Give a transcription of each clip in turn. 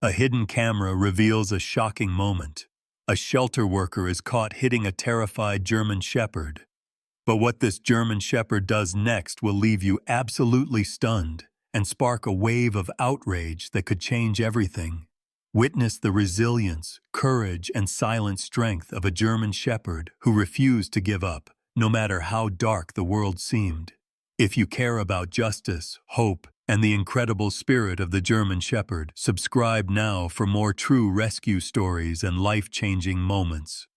A hidden camera reveals a shocking moment. A shelter worker is caught hitting a terrified German Shepherd. But what this German Shepherd does next will leave you absolutely stunned and spark a wave of outrage that could change everything. Witness the resilience, courage, and silent strength of a German Shepherd who refused to give up, no matter how dark the world seemed. If you care about justice, hope, and the incredible spirit of the German Shepherd, subscribe now for more true rescue stories and life-changing moments.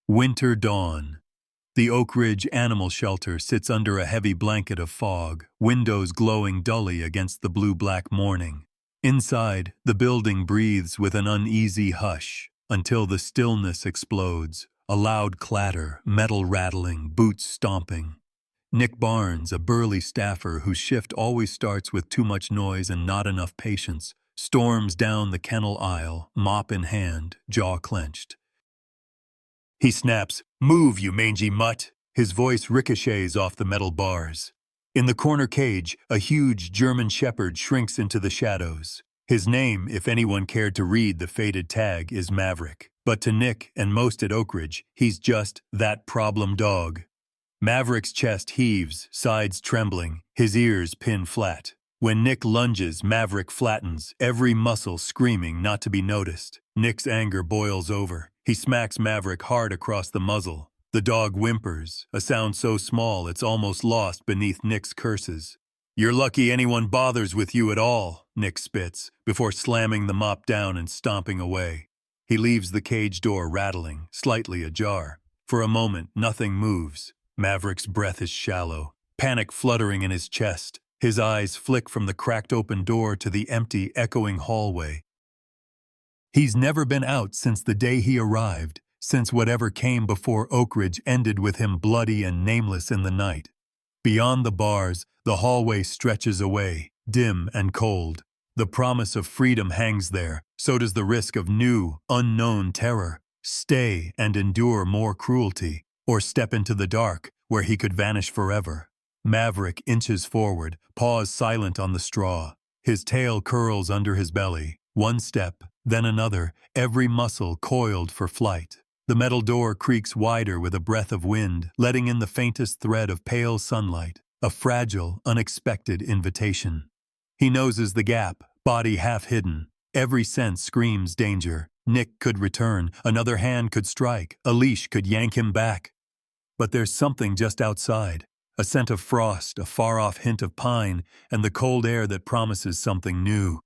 Winter Dawn. The Oak Ridge Animal Shelter sits under a heavy blanket of fog, windows glowing dully against the blue-black morning. Inside, the building breathes with an uneasy hush, until the stillness explodes, a loud clatter, metal rattling, boots stomping. Nick Barnes, a burly staffer whose shift always starts with too much noise and not enough patience, storms down the kennel aisle, mop in hand, jaw clenched. He snaps, "Move, you mangy mutt!" His voice ricochets off the metal bars. In the corner cage, a huge German Shepherd shrinks into the shadows. His name, if anyone cared to read the faded tag, is Maverick. But to Nick and most at Oak Ridge, he's just that problem dog. Maverick's chest heaves, sides trembling, his ears pin flat. When Nick lunges, Maverick flattens, every muscle screaming not to be noticed. Nick's anger boils over. He smacks Maverick hard across the muzzle. The dog whimpers, a sound so small it's almost lost beneath Nick's curses. "You're lucky anyone bothers with you at all," Nick spits, before slamming the mop down and stomping away. He leaves the cage door rattling, slightly ajar. For a moment, nothing moves. Maverick's breath is shallow, panic fluttering in his chest. His eyes flick from the cracked open door to the empty, echoing hallway. He's never been out since the day he arrived, since whatever came before Oak Ridge ended with him bloody and nameless in the night. Beyond the bars, the hallway stretches away, dim and cold. The promise of freedom hangs there, so does the risk of new, unknown terror. Stay and endure more cruelty, or step into the dark, where he could vanish forever. Maverick inches forward, paws silent on the straw. His tail curls under his belly. One step, then another, every muscle coiled for flight. The metal door creaks wider with a breath of wind, letting in the faintest thread of pale sunlight, a fragile, unexpected invitation. He noses the gap, body half hidden. Every sense screams danger. Nick could return, another hand could strike, a leash could yank him back. But there's something just outside, a scent of frost, a far-off hint of pine, and the cold air that promises something new.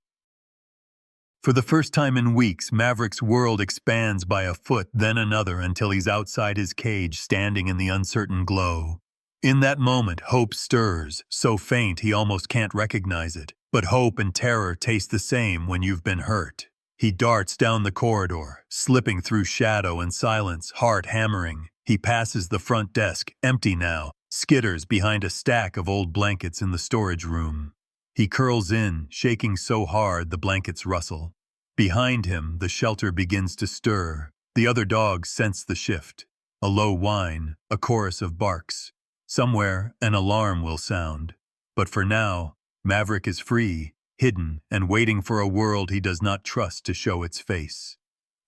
For the first time in weeks, Maverick's world expands by a foot, then another, until he's outside his cage, standing in the uncertain glow. In that moment, hope stirs, so faint he almost can't recognize it. But hope and terror taste the same when you've been hurt. He darts down the corridor, slipping through shadow and silence, heart hammering. He passes the front desk, empty now, skitters behind a stack of old blankets in the storage room. He curls in, shaking so hard the blankets rustle. Behind him, the shelter begins to stir. The other dogs sense the shift. A low whine, a chorus of barks. Somewhere, an alarm will sound. But for now, Maverick is free, hidden, and waiting for a world he does not trust to show its face.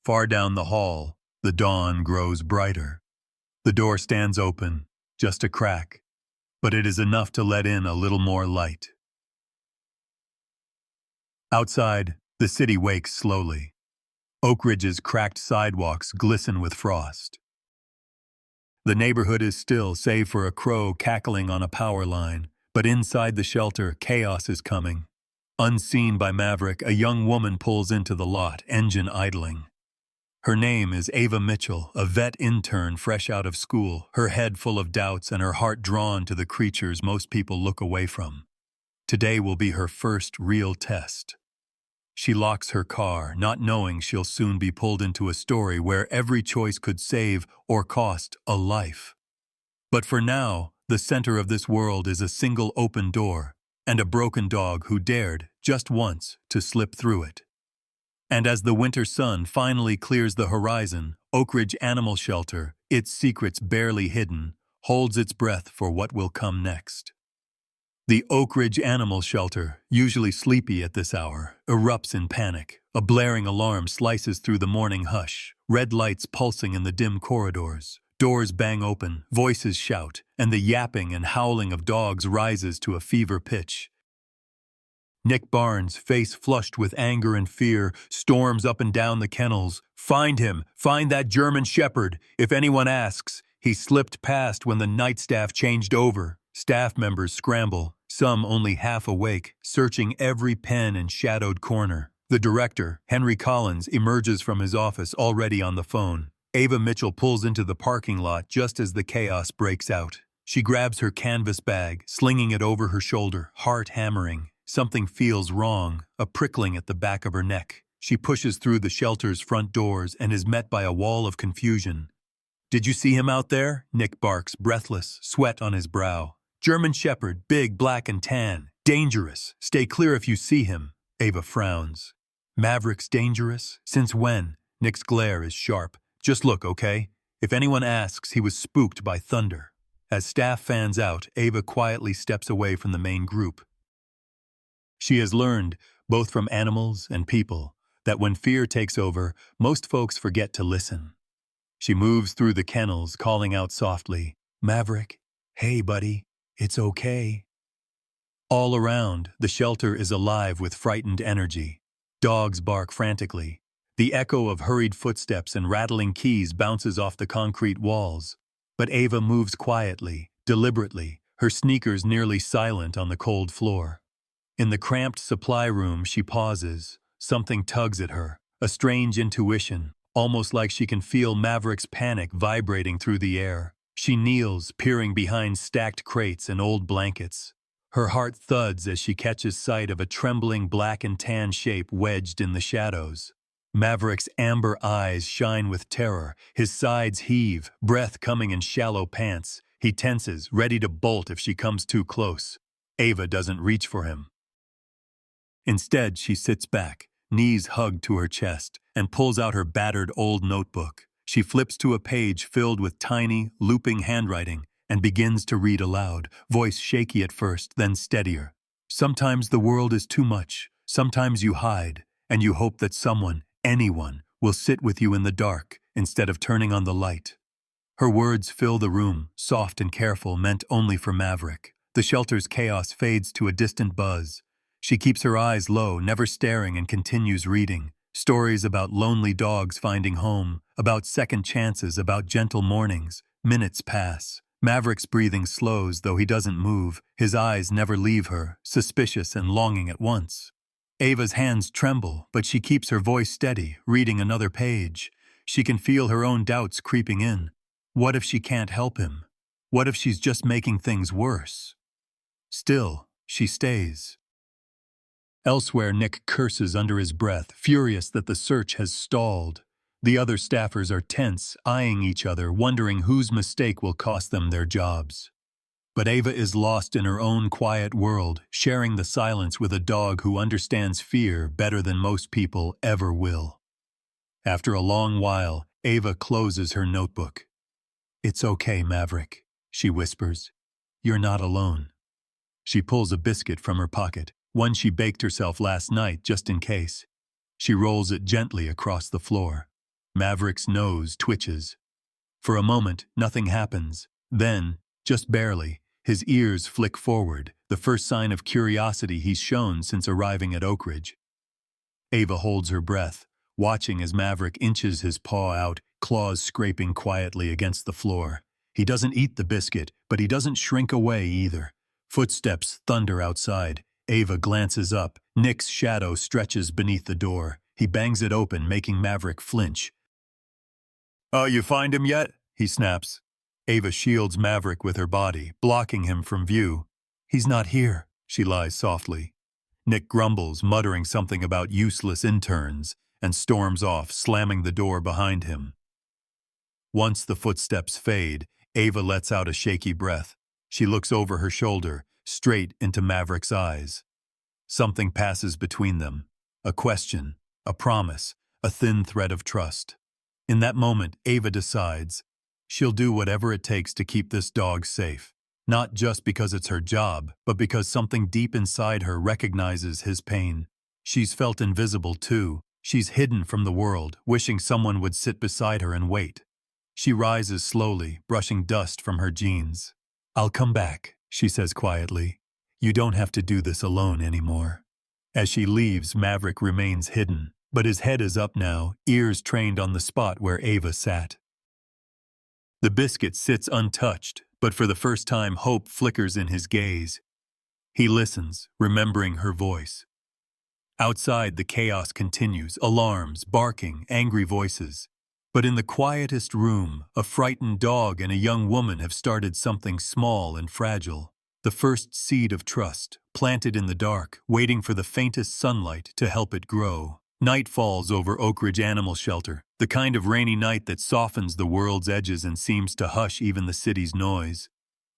Far down the hall, the dawn grows brighter. The door stands open, just a crack, but it is enough to let in a little more light. Outside, the city wakes slowly. Oak Ridge's cracked sidewalks glisten with frost. The neighborhood is still, save for a crow cackling on a power line, but inside the shelter, chaos is coming. Unseen by Maverick, a young woman pulls into the lot, engine idling. Her name is Ava Mitchell, a vet intern fresh out of school, her head full of doubts and her heart drawn to the creatures most people look away from. Today will be her first real test. She locks her car, not knowing she'll soon be pulled into a story where every choice could save or cost a life. But for now, the center of this world is a single open door and a broken dog who dared, just once, to slip through it. And as the winter sun finally clears the horizon, Oak Ridge Animal Shelter, its secrets barely hidden, holds its breath for what will come next. The Oak Ridge Animal Shelter, usually sleepy at this hour, erupts in panic. A blaring alarm slices through the morning hush, red lights pulsing in the dim corridors. Doors bang open, voices shout, and the yapping and howling of dogs rises to a fever pitch. Nick Barnes, face flushed with anger and fear, storms up and down the kennels. "Find him! Find that German Shepherd! If anyone asks." He slipped past when the night staff changed over. Staff members scramble, some only half awake, searching every pen and shadowed corner. The director, Henry Collins, emerges from his office already on the phone. Ava Mitchell pulls into the parking lot just as the chaos breaks out. She grabs her canvas bag, slinging it over her shoulder, heart hammering. Something feels wrong, a prickling at the back of her neck. She pushes through the shelter's front doors and is met by a wall of confusion. "Did you see him out there?" Nick barks, breathless, sweat on his brow. "German Shepherd, big, black, and tan. Dangerous. Stay clear if you see him." Ava frowns. "Maverick's dangerous? Since when?" Nick's glare is sharp. "Just look, okay? If anyone asks, he was spooked by thunder." As staff fans out, Ava quietly steps away from the main group. She has learned, both from animals and people, that when fear takes over, most folks forget to listen. She moves through the kennels, calling out softly, "Maverick, hey buddy, it's okay." All around, the shelter is alive with frightened energy. Dogs bark frantically. The echo of hurried footsteps and rattling keys bounces off the concrete walls. But Ava moves quietly, deliberately, her sneakers nearly silent on the cold floor. In the cramped supply room, she pauses. Something tugs at her, a strange intuition, almost like she can feel Maverick's panic vibrating through the air. She kneels, peering behind stacked crates and old blankets. Her heart thuds as she catches sight of a trembling black and tan shape wedged in the shadows. Maverick's amber eyes shine with terror, his sides heave, breath coming in shallow pants. He tenses, ready to bolt if she comes too close. Ava doesn't reach for him. Instead, she sits back, knees hugged to her chest, and pulls out her battered old notebook. She flips to a page filled with tiny, looping handwriting and begins to read aloud, voice shaky at first, then steadier. "Sometimes the world is too much. Sometimes you hide, and you hope that someone, anyone, will sit with you in the dark instead of turning on the light." Her words fill the room, soft and careful, meant only for Maverick. The shelter's chaos fades to a distant buzz. She keeps her eyes low, never staring, and continues reading. Stories about lonely dogs finding home, about second chances, about gentle mornings. Minutes pass. Maverick's breathing slows, though he doesn't move. His eyes never leave her, suspicious and longing at once. Ava's hands tremble, but she keeps her voice steady, reading another page. She can feel her own doubts creeping in. What if she can't help him? What if she's just making things worse? Still, she stays. Elsewhere, Nick curses under his breath, furious that the search has stalled. The other staffers are tense, eyeing each other, wondering whose mistake will cost them their jobs. But Ava is lost in her own quiet world, sharing the silence with a dog who understands fear better than most people ever will. After a long while, Ava closes her notebook. "It's okay, Maverick," she whispers. "You're not alone." She pulls a biscuit from her pocket, one she baked herself last night just in case. She rolls it gently across the floor. Maverick's nose twitches. For a moment, nothing happens. Then, just barely, his ears flick forward, the first sign of curiosity he's shown since arriving at Oak Ridge. Ava holds her breath, watching as Maverick inches his paw out, claws scraping quietly against the floor. He doesn't eat the biscuit, but he doesn't shrink away either. Footsteps thunder outside. Ava glances up. Nick's shadow stretches beneath the door. He bangs it open, making Maverick flinch. "Oh, you find him yet?" he snaps. Ava shields Maverick with her body, blocking him from view. "He's not here," she lies softly. Nick grumbles, muttering something about useless interns, and storms off, slamming the door behind him. Once the footsteps fade, Ava lets out a shaky breath. She looks over her shoulder, straight into Maverick's eyes. Something passes between them. A question, a promise, a thin thread of trust. In that moment, Ava decides she'll do whatever it takes to keep this dog safe. Not just because it's her job, but because something deep inside her recognizes his pain. She's felt invisible too. She's hidden from the world, wishing someone would sit beside her and wait. She rises slowly, brushing dust from her jeans. "I'll come back," she says quietly. "You don't have to do this alone anymore." As she leaves, Maverick remains hidden, but his head is up now, ears trained on the spot where Ava sat. The biscuit sits untouched, but for the first time hope flickers in his gaze. He listens, remembering her voice. Outside, the chaos continues, alarms, barking, angry voices. But in the quietest room, a frightened dog and a young woman have started something small and fragile. The first seed of trust, planted in the dark, waiting for the faintest sunlight to help it grow. Night falls over Oak Ridge Animal Shelter, the kind of rainy night that softens the world's edges and seems to hush even the city's noise.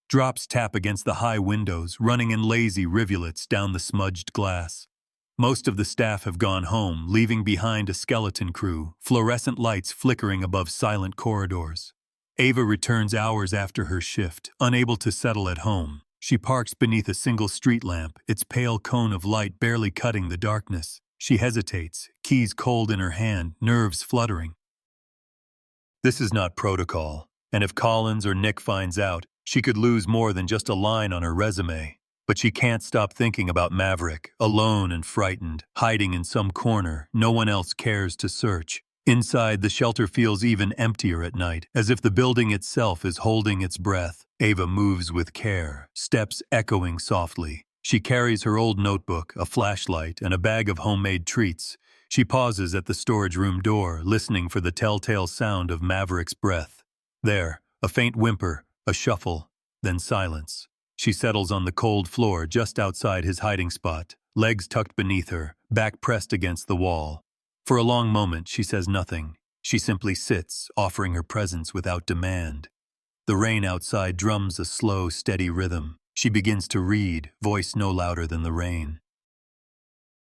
Drops tap against the high windows, running in lazy rivulets down the smudged glass. Most of the staff have gone home, leaving behind a skeleton crew, fluorescent lights flickering above silent corridors. Ava returns hours after her shift, unable to settle at home. She parks beneath a single street lamp, its pale cone of light barely cutting the darkness. She hesitates, keys cold in her hand, nerves fluttering. This is not protocol, and if Collins or Nick finds out, she could lose more than just a line on her resume. But she can't stop thinking about Maverick, alone and frightened, hiding in some corner no one else cares to search. Inside, the shelter feels even emptier at night, as if the building itself is holding its breath. Ava moves with care, steps echoing softly. She carries her old notebook, a flashlight, and a bag of homemade treats. She pauses at the storage room door, listening for the telltale sound of Maverick's breath. There, a faint whimper, a shuffle, then silence. She settles on the cold floor just outside his hiding spot, legs tucked beneath her, back pressed against the wall. For a long moment, she says nothing. She simply sits, offering her presence without demand. The rain outside drums a slow, steady rhythm. She begins to read, voice no louder than the rain.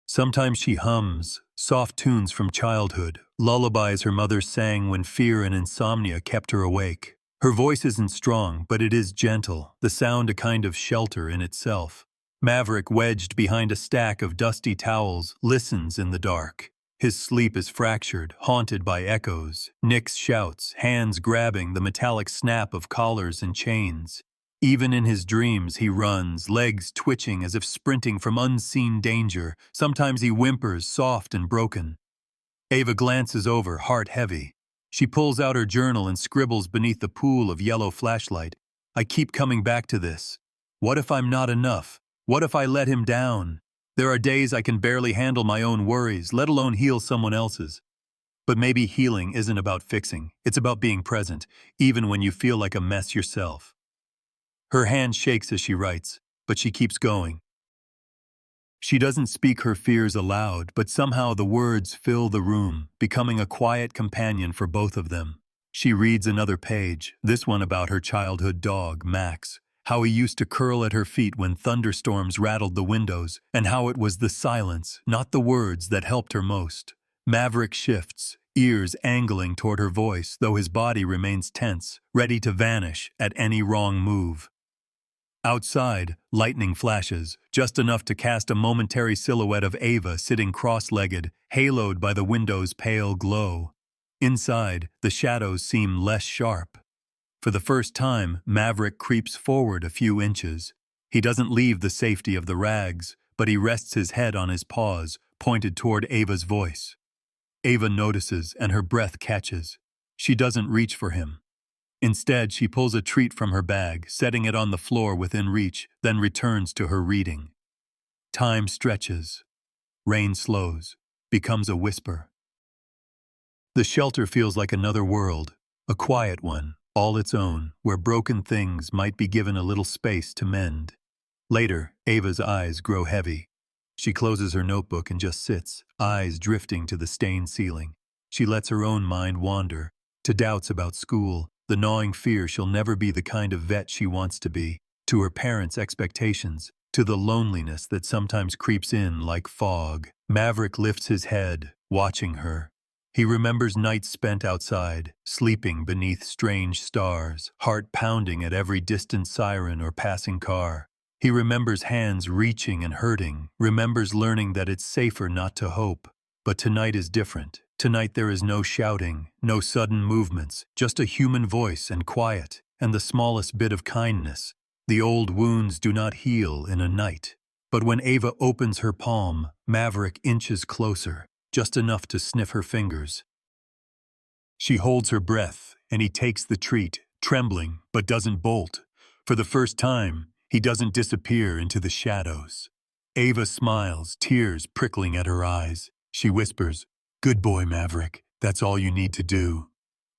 Sometimes she hums, soft tunes from childhood, lullabies her mother sang when fear and insomnia kept her awake. Her voice isn't strong, but it is gentle, the sound a kind of shelter in itself. Maverick, wedged behind a stack of dusty towels, listens in the dark. His sleep is fractured, haunted by echoes. Nick's shouts, hands grabbing the metallic snap of collars and chains. Even in his dreams, he runs, legs twitching as if sprinting from unseen danger. Sometimes he whimpers, soft and broken. Ava glances over, heart heavy. She pulls out her journal and scribbles beneath the pool of yellow flashlight. "I keep coming back to this. What if I'm not enough? What if I let him down? There are days I can barely handle my own worries, let alone heal someone else's." But maybe healing isn't about fixing. It's about being present, even when you feel like a mess yourself. Her hand shakes as she writes, but she keeps going. She doesn't speak her fears aloud, but somehow the words fill the room, becoming a quiet companion for both of them. She reads another page, this one about her childhood dog, Max, how he used to curl at her feet when thunderstorms rattled the windows, and how it was the silence, not the words, that helped her most. Maverick shifts, ears angling toward her voice, though his body remains tense, ready to vanish at any wrong move. Outside, lightning flashes, just enough to cast a momentary silhouette of Ava sitting cross-legged, haloed by the window's pale glow. Inside, the shadows seem less sharp. For the first time, Maverick creeps forward a few inches. He doesn't leave the safety of the rags, but he rests his head on his paws, pointed toward Ava's voice. Ava notices, and her breath catches. She doesn't reach for him. Instead, she pulls a treat from her bag, setting it on the floor within reach, then returns to her reading. Time stretches. Rain slows, becomes a whisper. The shelter feels like another world, a quiet one, all its own, where broken things might be given a little space to mend. Later, Ava's eyes grow heavy. She closes her notebook and just sits, eyes drifting to the stained ceiling. She lets her own mind wander, to doubts about school, the gnawing fear she'll never be the kind of vet she wants to be, to her parents' expectations, to the loneliness that sometimes creeps in like fog. Maverick lifts his head, watching her. He remembers nights spent outside, sleeping beneath strange stars, heart pounding at every distant siren or passing car. He remembers hands reaching and hurting, remembers learning that it's safer not to hope. But tonight is different. Tonight there is no shouting, no sudden movements, just a human voice and quiet, and the smallest bit of kindness. The old wounds do not heal in a night. But when Ava opens her palm, Maverick inches closer, just enough to sniff her fingers. She holds her breath, and he takes the treat, trembling, but doesn't bolt. For the first time, he doesn't disappear into the shadows. Ava smiles, tears prickling at her eyes. She whispers, "Good boy, Maverick. That's all you need to do."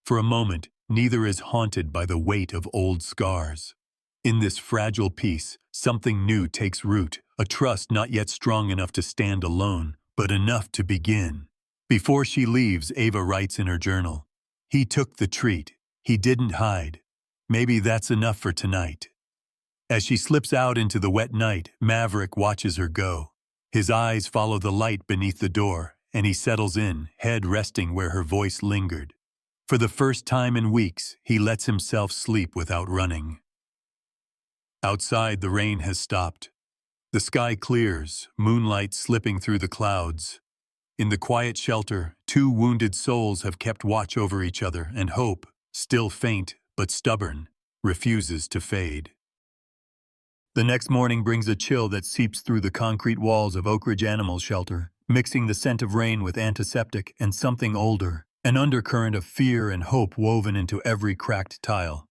For a moment, neither is haunted by the weight of old scars. In this fragile peace, something new takes root, a trust not yet strong enough to stand alone, but enough to begin. Before she leaves, Ava writes in her journal, "He took the treat. He didn't hide. Maybe that's enough for tonight." As she slips out into the wet night, Maverick watches her go. His eyes follow the light beneath the door, and he settles in, head resting where her voice lingered. For the first time in weeks, he lets himself sleep without running. Outside, the rain has stopped. The sky clears, moonlight slipping through the clouds. In the quiet shelter, two wounded souls have kept watch over each other, and hope, still faint but stubborn, refuses to fade. The next morning brings a chill that seeps through the concrete walls of Oak Ridge Animal Shelter, mixing the scent of rain with antiseptic and something older, an undercurrent of fear and hope woven into every cracked tile.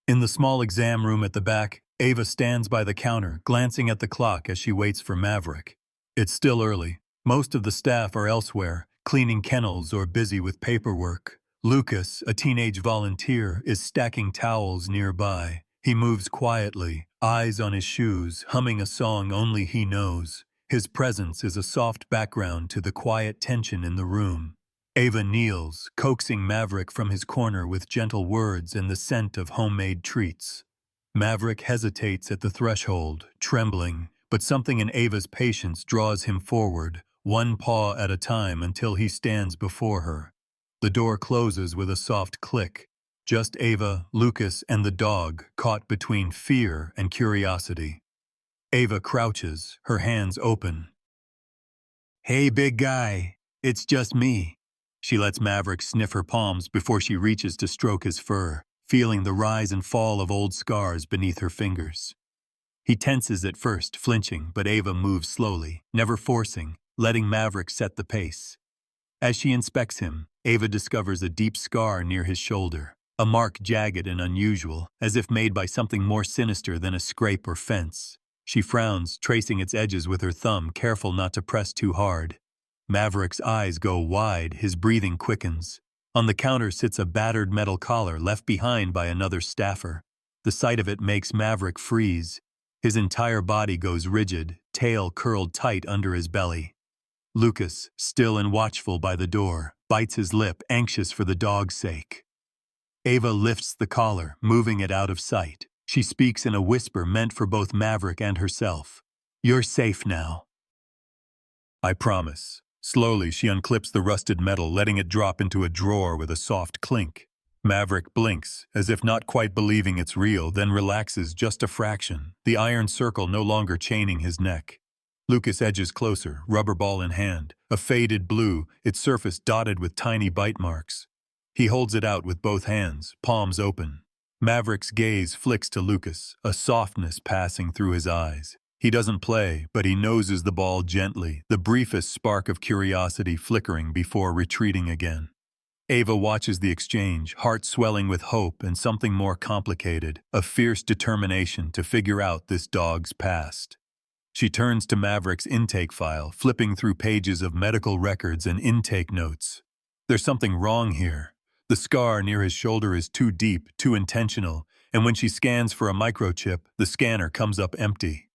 In the small exam room at the back, Ava stands by the counter, glancing at the clock as she waits for Maverick. It's still early. Most of the staff are elsewhere, cleaning kennels or busy with paperwork. Lucas, a teenage volunteer, is stacking towels nearby. He moves quietly, eyes on his shoes, humming a song only he knows. His presence is a soft background to the quiet tension in the room. Ava kneels, coaxing Maverick from his corner with gentle words and the scent of homemade treats. Maverick hesitates at the threshold, trembling, but something in Ava's patience draws him forward, one paw at a time until he stands before her. The door closes with a soft click. Just Ava, Lucas, and the dog, caught between fear and curiosity. Ava crouches, her hands open. "Hey, big guy, it's just me." She lets Maverick sniff her palms before she reaches to stroke his fur, feeling the rise and fall of old scars beneath her fingers. He tenses at first, flinching, but Ava moves slowly, never forcing, letting Maverick set the pace. As she inspects him, Ava discovers a deep scar near his shoulder, a mark jagged and unusual, as if made by something more sinister than a scrape or fence. She frowns, tracing its edges with her thumb, careful not to press too hard. Maverick's eyes go wide, his breathing quickens. On the counter sits a battered metal collar left behind by another staffer. The sight of it makes Maverick freeze. His entire body goes rigid, tail curled tight under his belly. Lucas, still and watchful by the door, bites his lip, anxious for the dog's sake. Ava lifts the collar, moving it out of sight. She speaks in a whisper meant for both Maverick and herself. "You're safe now." "I promise." Slowly, she unclips the rusted metal, letting it drop into a drawer with a soft clink. Maverick blinks, as if not quite believing it's real, then relaxes just a fraction, the iron circle no longer chaining his neck. Lucas edges closer, rubber ball in hand, a faded blue, its surface dotted with tiny bite marks. He holds it out with both hands, palms open. Maverick's gaze flicks to Lucas, a softness passing through his eyes. He doesn't play, but he noses the ball gently, the briefest spark of curiosity flickering before retreating again. Ava watches the exchange, heart swelling with hope and something more complicated, a fierce determination to figure out this dog's past. She turns to Maverick's intake file, flipping through pages of medical records and intake notes. There's something wrong here. The scar near his shoulder is too deep, too intentional, and when she scans for a microchip, the scanner comes up empty.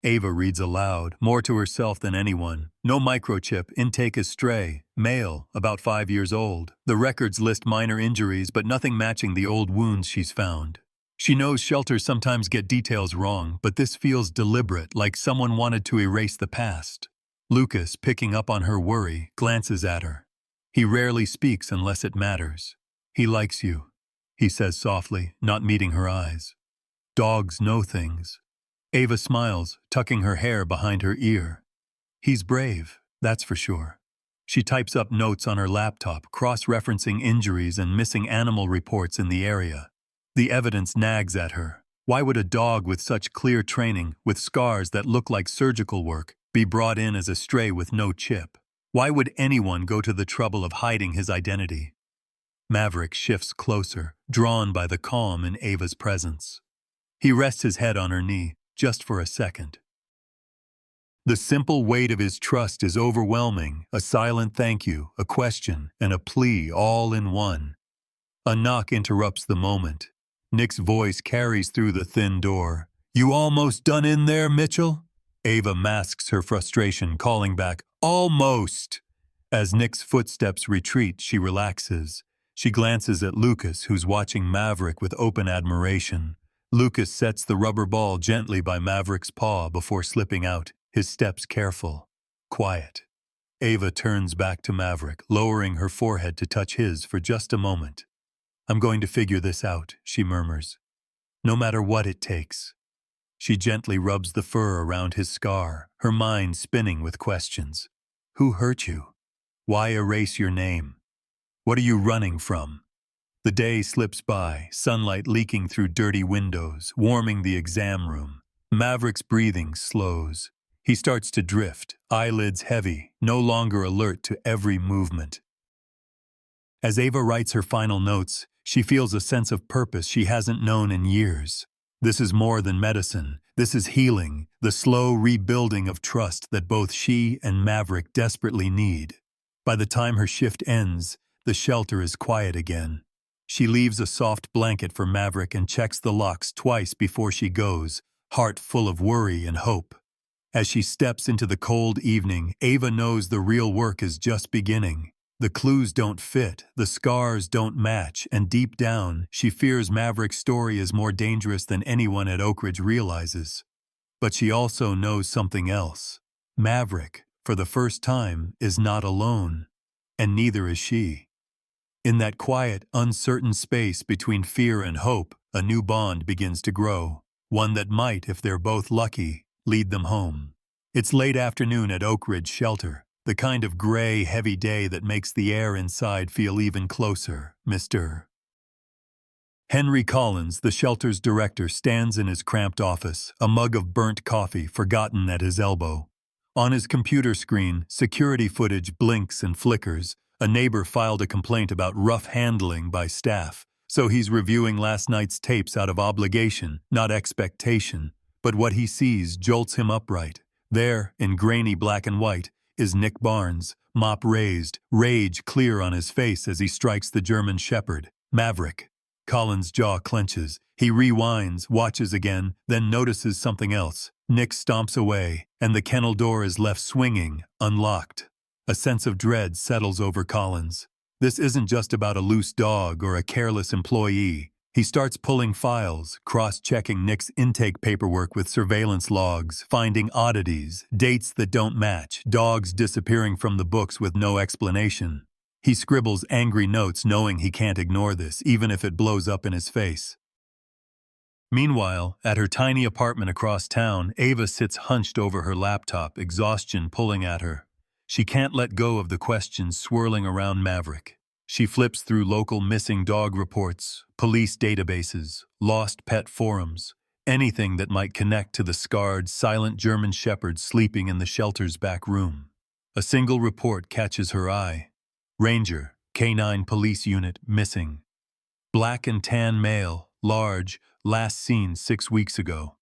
Ava reads aloud, more to herself than anyone. "No microchip, intake is stray, male, about 5 years old. The records list minor injuries, but nothing matching the old wounds she's found." She knows shelters sometimes get details wrong, but this feels deliberate, like someone wanted to erase the past. Lucas, picking up on her worry, glances at her. He rarely speaks unless it matters. "He likes you," he says softly, not meeting her eyes. "Dogs know things." Ava smiles, tucking her hair behind her ear. "He's brave. that's for sure. She types up notes on her laptop, cross-referencing injuries and missing animal reports in the area. The evidence nags at her. Why would a dog with such clear training, with scars that look like surgical work, be brought in as a stray with no chip? Why would anyone go to the trouble of hiding his identity? Maverick shifts closer, drawn by the calm in Ava's presence. He rests his head on her knee, just for a second. The simple weight of his trust is overwhelming, a silent thank you, a question, and a plea all in one. A knock interrupts the moment. Nick's voice carries through the thin door. "You almost done in there, Mitchell?" Ava masks her frustration, calling back, "Almost!" As Nick's footsteps retreat, she relaxes. She glances at Lucas, who's watching Maverick with open admiration. Lucas sets the rubber ball gently by Maverick's paw before slipping out, his steps careful, quiet. Ava turns back to Maverick, lowering her forehead to touch his for just a moment. "I'm going to figure this out," she murmurs. "No matter what it takes." She gently rubs the fur around his scar, her mind spinning with questions. Who hurt you? Why erase your name? What are you running from? The day slips by, sunlight leaking through dirty windows, warming the exam room. Maverick's breathing slows. He starts to drift, eyelids heavy, no longer alert to every movement. As Ava writes her final notes, she feels a sense of purpose she hasn't known in years. This is more than medicine. This is healing, the slow rebuilding of trust that both she and Maverick desperately need. By the time her shift ends, the shelter is quiet again. She leaves a soft blanket for Maverick and checks the locks twice before she goes, heart full of worry and hope. As she steps into the cold evening, Ava knows the real work is just beginning. The clues don't fit, the scars don't match, and deep down, she fears Maverick's story is more dangerous than anyone at Oak Ridge realizes. But she also knows something else. Maverick, for the first time, is not alone, and neither is she. In that quiet, uncertain space between fear and hope, a new bond begins to grow, one that might, if they're both lucky, lead them home. It's late afternoon at Oak Ridge Shelter. The kind of gray, heavy day that makes the air inside feel even closer. Mr. Henry Collins, the shelter's director, stands in his cramped office, a mug of burnt coffee forgotten at his elbow. On his computer screen, security footage blinks and flickers. A neighbor filed a complaint about rough handling by staff, so he's reviewing last night's tapes out of obligation, not expectation. But what he sees jolts him upright. There, in grainy black and white, is Nick Barnes, mop raised, rage clear on his face as he strikes the German Shepherd, Maverick. Collins' jaw clenches. He rewinds, watches again, then notices something else. Nick stomps away, and the kennel door is left swinging, unlocked. A sense of dread settles over Collins. This isn't just about a loose dog or a careless employee. He starts pulling files, cross-checking Nick's intake paperwork with surveillance logs, finding oddities, dates that don't match, dogs disappearing from the books with no explanation. He scribbles angry notes knowing he can't ignore this, even if it blows up in his face. Meanwhile, at her tiny apartment across town, Ava sits hunched over her laptop, exhaustion pulling at her. She can't let go of the questions swirling around Maverick. She flips through local missing dog reports, police databases, lost pet forums, anything that might connect to the scarred, silent German Shepherd sleeping in the shelter's back room. A single report catches her eye. Ranger, K9 police unit, missing. Black and tan male, large, last seen 6 weeks ago.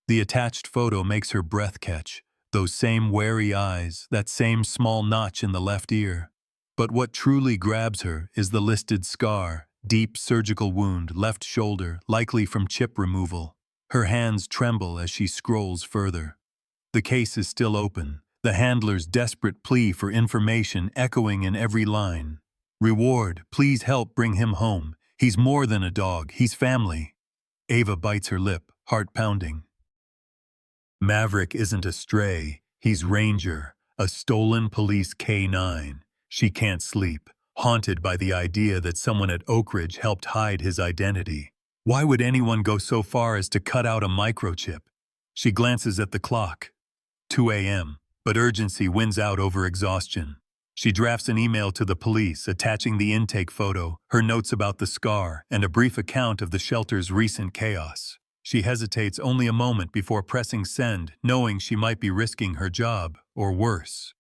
The attached photo makes her breath catch. Those same wary eyes, that same small notch in the left ear. But what truly grabs her is the listed scar, deep surgical wound, left shoulder, likely from chip removal. Her hands tremble as she scrolls further. The case is still open, the handler's desperate plea for information echoing in every line. Reward, please help bring him home. He's more than a dog, he's family. Ava bites her lip, heart pounding. Maverick isn't a stray, he's Ranger, a stolen police K9. She can't sleep, haunted by the idea that someone at Oak Ridge helped hide his identity. Why would anyone go so far as to cut out a microchip? She glances at the clock. 2 a.m. But urgency wins out over exhaustion. She drafts an email to the police, attaching the intake photo, her notes about the scar, and a brief account of the shelter's recent chaos. She hesitates only a moment before pressing send, knowing she might be risking her job, or worse.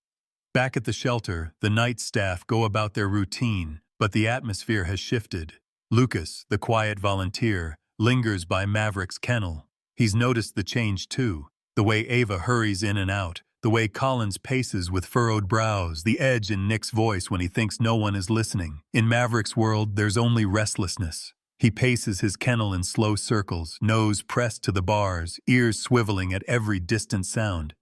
Back at the shelter, the night staff go about their routine, but the atmosphere has shifted. Lucas, the quiet volunteer, lingers by Maverick's kennel. He's noticed the change too, the way Ava hurries in and out, the way Collins paces with furrowed brows, the edge in Nick's voice when he thinks no one is listening. In Maverick's world, there's only restlessness. He paces his kennel in slow circles, nose pressed to the bars, ears swiveling at every distant sound.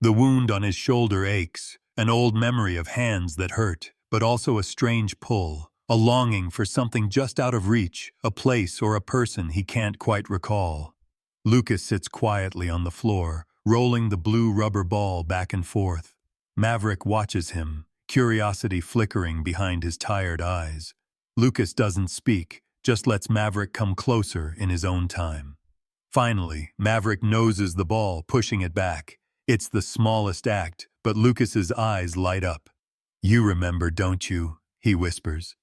The wound on his shoulder aches, an old memory of hands that hurt, but also a strange pull, a longing for something just out of reach, a place or a person he can't quite recall. Lucas sits quietly on the floor, rolling the blue rubber ball back and forth. Maverick watches him, curiosity flickering behind his tired eyes. Lucas doesn't speak, just lets Maverick come closer in his own time. Finally, Maverick noses the ball, pushing it back. It's the smallest act, but Lucas's eyes light up. "You remember, don't you?" he whispers.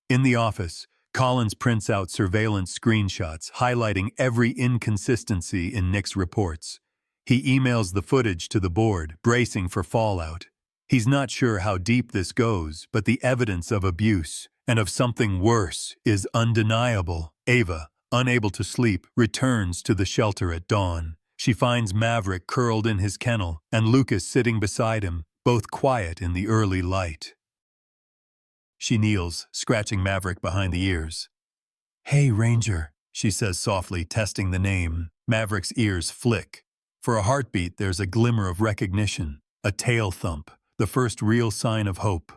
In the office, Collins prints out surveillance screenshots highlighting every inconsistency in Nick's reports. He emails the footage to the board, bracing for fallout. He's not sure how deep this goes, but the evidence of abuse, and of something worse, is undeniable. Ava, unable to sleep, returns to the shelter at dawn. She finds Maverick curled in his kennel, and Lucas sitting beside him, both quiet in the early light. She kneels, scratching Maverick behind the ears. "Hey, Ranger," she says softly, testing the name. Maverick's ears flick. For a heartbeat, there's a glimmer of recognition, a tail thump, the first real sign of hope.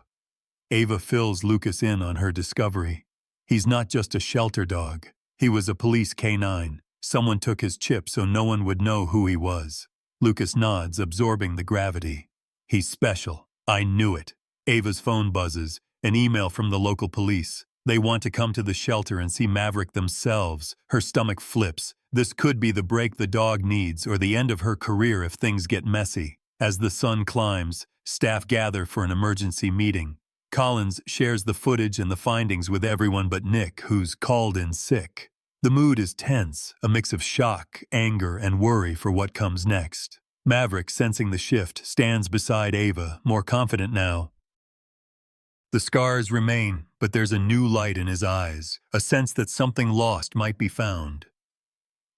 Ava fills Lucas in on her discovery. He's not just a shelter dog. He was a police canine. Someone took his chip so no one would know who he was. Lucas nods, absorbing the gravity. "He's special. I knew it." Ava's phone buzzes, an email from the local police. They want to come to the shelter and see Maverick themselves. Her stomach flips. This could be the break the dog needs, or the end of her career if things get messy. As the sun climbs, staff gather for an emergency meeting. Collins shares the footage and the findings with everyone but Nick, who's called in sick. The mood is tense, a mix of shock, anger, and worry for what comes next. Maverick, sensing the shift, stands beside Ava, more confident now. The scars remain, but there's a new light in his eyes, a sense that something lost might be found.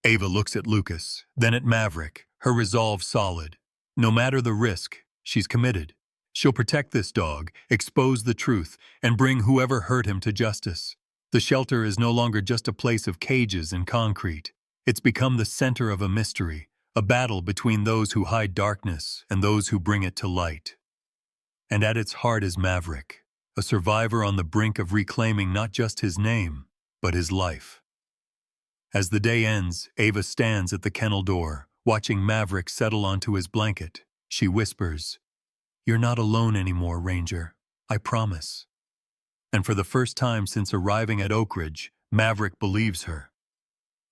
Ava looks at Lucas, then at Maverick, her resolve solid. No matter the risk, she's committed. She'll protect this dog, expose the truth, and bring whoever hurt him to justice. The shelter is no longer just a place of cages and concrete. It's become the center of a mystery, a battle between those who hide darkness and those who bring it to light. And at its heart is Maverick, a survivor on the brink of reclaiming not just his name, but his life. As the day ends, Ava stands at the kennel door, watching Maverick settle onto his blanket. She whispers, "You're not alone anymore, Ranger. I promise." And for the first time since arriving at Oakridge, Maverick believes her.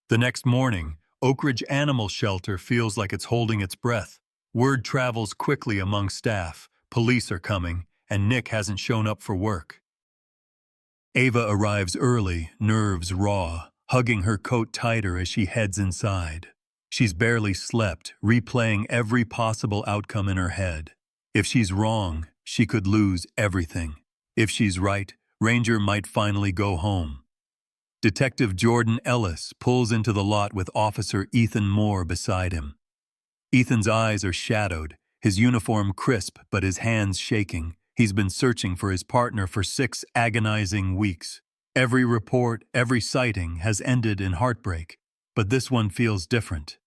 The next morning, Oakridge Animal Shelter feels like it's holding its breath. Word travels quickly among staff, police are coming, and Nick hasn't shown up for work. Ava arrives early, nerves raw, hugging her coat tighter as she heads inside. She's barely slept, replaying every possible outcome in her head. If she's wrong, she could lose everything. If she's right, Ranger might finally go home. Detective Jordan Ellis pulls into the lot with Officer Ethan Moore beside him. Ethan's eyes are shadowed, his uniform crisp but his hands shaking. He's been searching for his partner for 6 agonizing weeks. Every report, every sighting has ended in heartbreak, but this one feels different.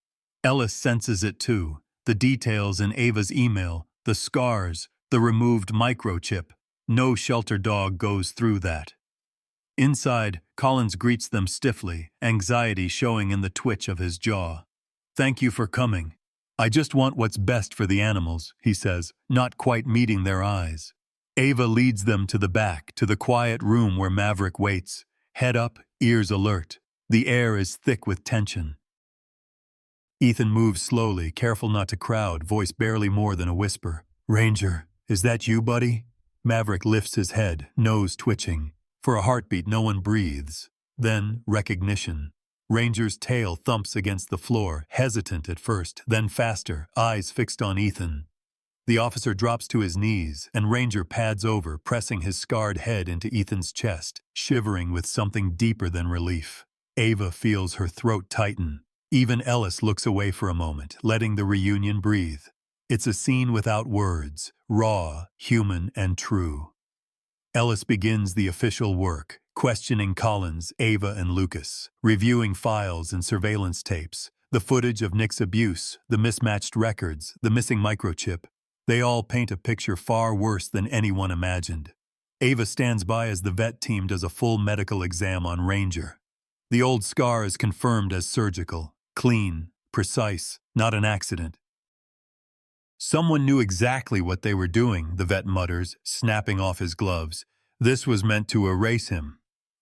Ellis senses it too, the details in Ava's email, the scars, the removed microchip. No shelter dog goes through that. Inside, Collins greets them stiffly, anxiety showing in the twitch of his jaw. "Thank you for coming. I just want what's best for the animals," he says, not quite meeting their eyes. Ava leads them to the back, to the quiet room where Maverick waits, head up, ears alert. The air is thick with tension. Ethan moves slowly, careful not to crowd, voice barely more than a whisper. "Ranger, is that you, buddy?" Maverick lifts his head, nose twitching. For a heartbeat, no one breathes. Then, recognition. Ranger's tail thumps against the floor, hesitant at first, then faster, eyes fixed on Ethan. The officer drops to his knees, and Ranger pads over, pressing his scarred head into Ethan's chest, shivering with something deeper than relief. Ava feels her throat tighten. Even Ellis looks away for a moment, letting the reunion breathe. It's a scene without words, raw, human, and true. Ellis begins the official work, questioning Collins, Ava, and Lucas, reviewing files and surveillance tapes, the footage of Nick's abuse, the mismatched records, the missing microchip. They all paint a picture far worse than anyone imagined. Ava stands by as the vet team does a full medical exam on Ranger. The old scar is confirmed as surgical, clean, precise, not an accident. "Someone knew exactly what they were doing," the vet mutters, snapping off his gloves. "This was meant to erase him."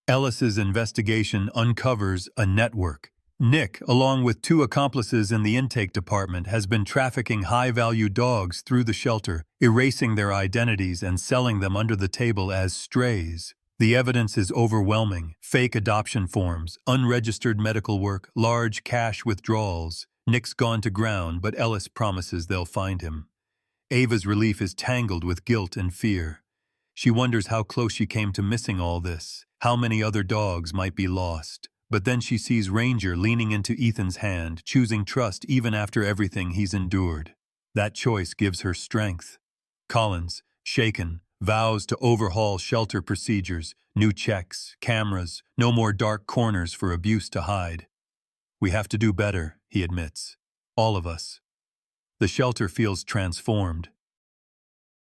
Ellis's investigation uncovers a network. Nick, along with 2 accomplices in the intake department, has been trafficking high-value dogs through the shelter, erasing their identities and selling them under the table as strays. The evidence is overwhelming: fake adoption forms, unregistered medical work, large cash withdrawals. Nick's gone to ground, but Ellis promises they'll find him. Ava's relief is tangled with guilt and fear. She wonders how close she came to missing all this, how many other dogs might be lost. But then she sees Ranger leaning into Ethan's hand, choosing trust even after everything he's endured. That choice gives her strength. Collins, shaken, vows to overhaul shelter procedures, new checks, cameras, no more dark corners for abuse to hide. "We have to do better," he admits. "All of us." The shelter feels transformed.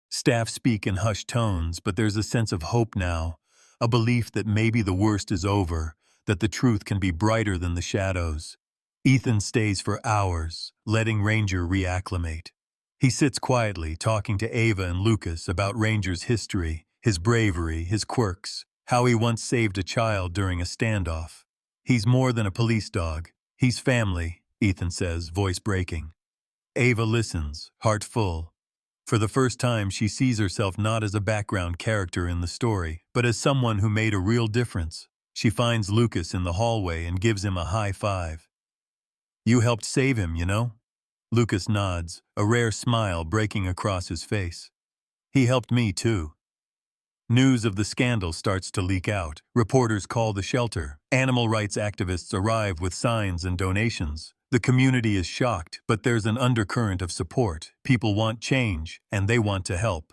Staff speak in hushed tones, but there's a sense of hope now, a belief that maybe the worst is over, that the truth can be brighter than the shadows. Ethan stays for hours, letting Ranger reacclimate. He sits quietly, talking to Ava and Lucas about Ranger's history, his bravery, his quirks, how he once saved a child during a standoff. "He's more than a police dog. He's family," Ethan says, voice breaking. Ava listens, heart full. For the first time, she sees herself not as a background character in the story, but as someone who made a real difference. She finds Lucas in the hallway and gives him a high five. "You helped save him, you know?" Lucas nods, a rare smile breaking across his face. "He helped me, too." News of the scandal starts to leak out. Reporters call the shelter. Animal rights activists arrive with signs and donations. The community is shocked, but there's an undercurrent of support. People want change, and they want to help.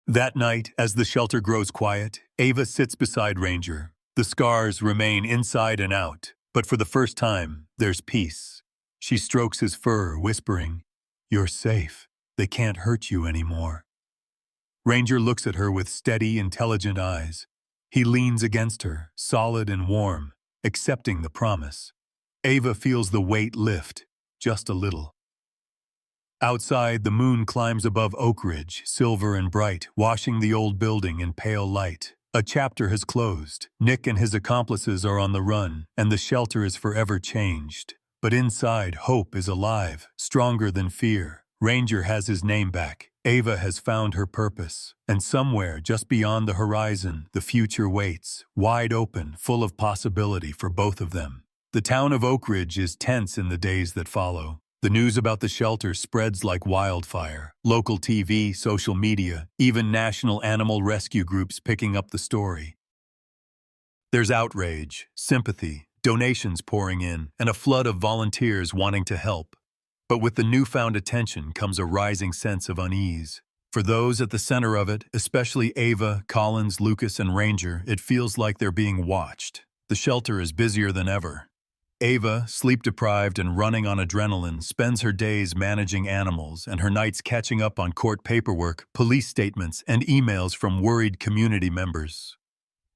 That night, as the shelter grows quiet, Ava sits beside Ranger. The scars remain inside and out, but for the first time, there's peace. She strokes his fur, whispering, "You're safe. They can't hurt you anymore." Ranger looks at her with steady, intelligent eyes. He leans against her, solid and warm, accepting the promise. Ava feels the weight lift, just a little. Outside, the moon climbs above Oak Ridge, silver and bright, washing the old building in pale light. A chapter has closed. Nick and his accomplices are on the run, and the shelter is forever changed. But inside, hope is alive, stronger than fear. Ranger has his name back. Ava has found her purpose. And somewhere, just beyond the horizon, the future waits, wide open, full of possibility for both of them. The town of Oak Ridge is tense in the days that follow. The news about the shelter spreads like wildfire. Local TV, social media, even national animal rescue groups picking up the story. There's outrage, sympathy, donations pouring in, and a flood of volunteers wanting to help. But with the newfound attention comes a rising sense of unease. For those at the center of it, especially Ava, Collins, Lucas, and Ranger, it feels like they're being watched. The shelter is busier than ever. Ava, sleep-deprived and running on adrenaline, spends her days managing animals and her nights catching up on court paperwork, police statements, and emails from worried community members.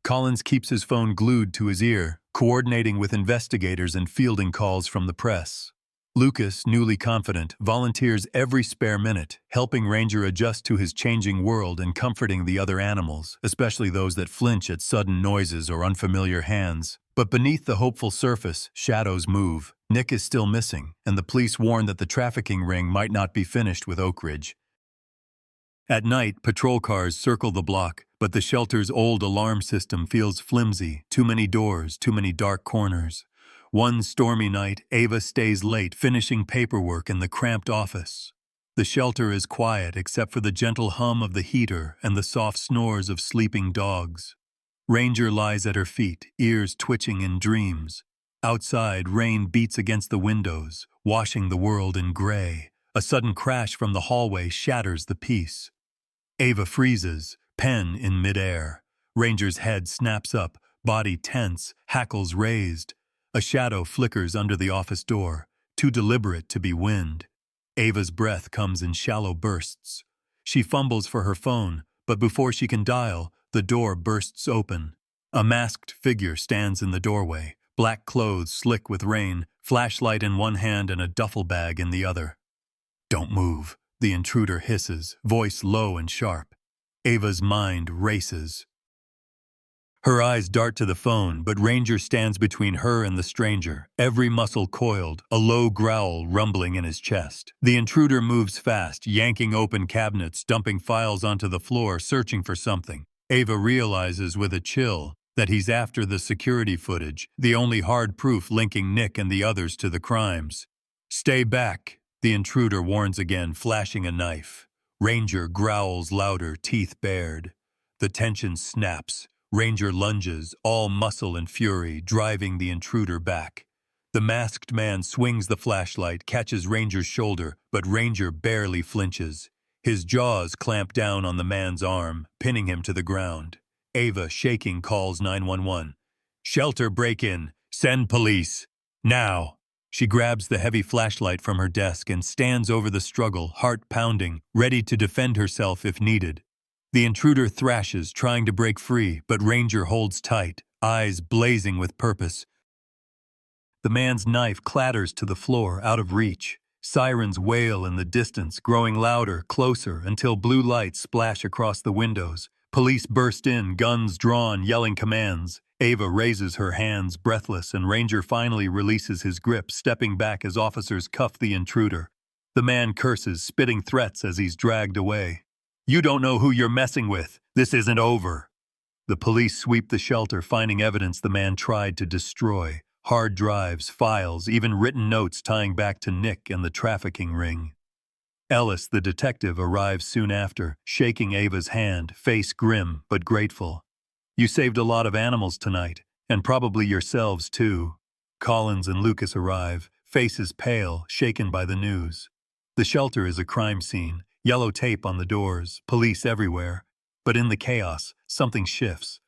Collins keeps his phone glued to his ear, coordinating with investigators and fielding calls from the press. Lucas, newly confident, volunteers every spare minute, helping Ranger adjust to his changing world and comforting the other animals, especially those that flinch at sudden noises or unfamiliar hands. But beneath the hopeful surface, shadows move. Nick is still missing, and the police warn that the trafficking ring might not be finished with Oak Ridge. At night, patrol cars circle the block, but the shelter's old alarm system feels flimsy. Too many doors, too many dark corners. One stormy night, Ava stays late, finishing paperwork in the cramped office. The shelter is quiet except for the gentle hum of the heater and the soft snores of sleeping dogs. Ranger lies at her feet, ears twitching in dreams. Outside, rain beats against the windows, washing the world in gray. A sudden crash from the hallway shatters the peace. Ava freezes, pen in midair. Ranger's head snaps up, body tense, hackles raised. A shadow flickers under the office door, too deliberate to be wind. Ava's breath comes in shallow bursts. She fumbles for her phone, but before she can dial, the door bursts open. A masked figure stands in the doorway, black clothes slick with rain, flashlight in one hand and a duffel bag in the other. "Don't move," the intruder hisses, voice low and sharp. Ava's mind races. Her eyes dart to the phone, but Ranger stands between her and the stranger, every muscle coiled, a low growl rumbling in his chest. The intruder moves fast, yanking open cabinets, dumping files onto the floor, searching for something. Ava realizes with a chill that he's after the security footage, the only hard proof linking Nick and the others to the crimes. "Stay back," the intruder warns again, flashing a knife. Ranger growls louder, teeth bared. The tension snaps. Ranger lunges, all muscle and fury, driving the intruder back. The masked man swings the flashlight, catches Ranger's shoulder, but Ranger barely flinches. His jaws clamp down on the man's arm, pinning him to the ground. Ava, shaking, calls 911. "Shelter break-in. Send police. Now." She grabs the heavy flashlight from her desk and stands over the struggle, heart pounding, ready to defend herself if needed. The intruder thrashes, trying to break free, but Ranger holds tight, eyes blazing with purpose. The man's knife clatters to the floor, out of reach. Sirens wail in the distance, growing louder, closer, until blue lights splash across the windows. Police burst in, guns drawn, yelling commands. Ava raises her hands, breathless, and Ranger finally releases his grip, stepping back as officers cuff the intruder. The man curses, spitting threats as he's dragged away. "You don't know who you're messing with. This isn't over." The police sweep the shelter, finding evidence the man tried to destroy. Hard drives, files, even written notes tying back to Nick and the trafficking ring. Ellis, the detective, arrives soon after, shaking Ava's hand, face grim but grateful. "You saved a lot of animals tonight, and probably yourselves too." Collins and Lucas arrive, faces pale, shaken by the news. The shelter is a crime scene. Yellow tape on the doors, police everywhere. But in the chaos, something shifts.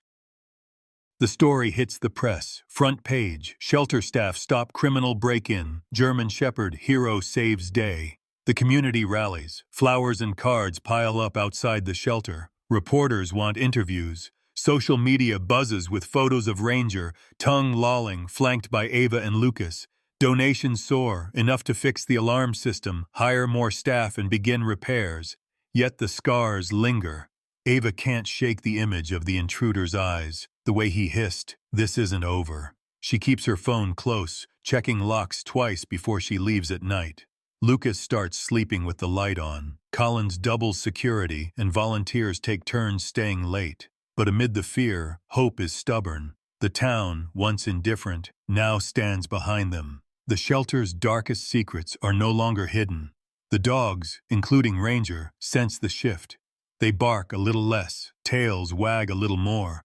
The story hits the press. Front page, shelter staff stop criminal break-in. German Shepherd hero saves day. The community rallies. Flowers and cards pile up outside the shelter. Reporters want interviews. Social media buzzes with photos of Ranger, tongue lolling, flanked by Ava and Lucas. Donations soar, enough to fix the alarm system, hire more staff, and begin repairs. Yet the scars linger. Ava can't shake the image of the intruder's eyes, the way he hissed, "This isn't over." She keeps her phone close, checking locks twice before she leaves at night. Lucas starts sleeping with the light on. Collins doubles security, and volunteers take turns staying late. But amid the fear, hope is stubborn. The town, once indifferent, now stands behind them. The shelter's darkest secrets are no longer hidden. The dogs, including Ranger, sense the shift. They bark a little less, tails wag a little more.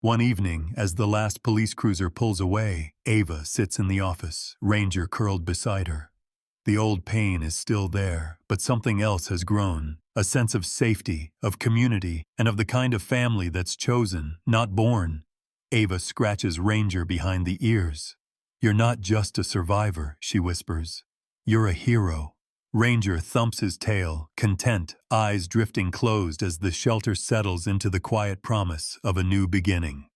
One evening, as the last police cruiser pulls away, Ava sits in the office, Ranger curled beside her. The old pain is still there, but something else has grown. A sense of safety, of community, and of the kind of family that's chosen, not born. Ava scratches Ranger behind the ears. "You're not just a survivor," she whispers. "You're a hero." Ranger thumps his tail, content, eyes drifting closed as the shelter settles into the quiet promise of a new beginning.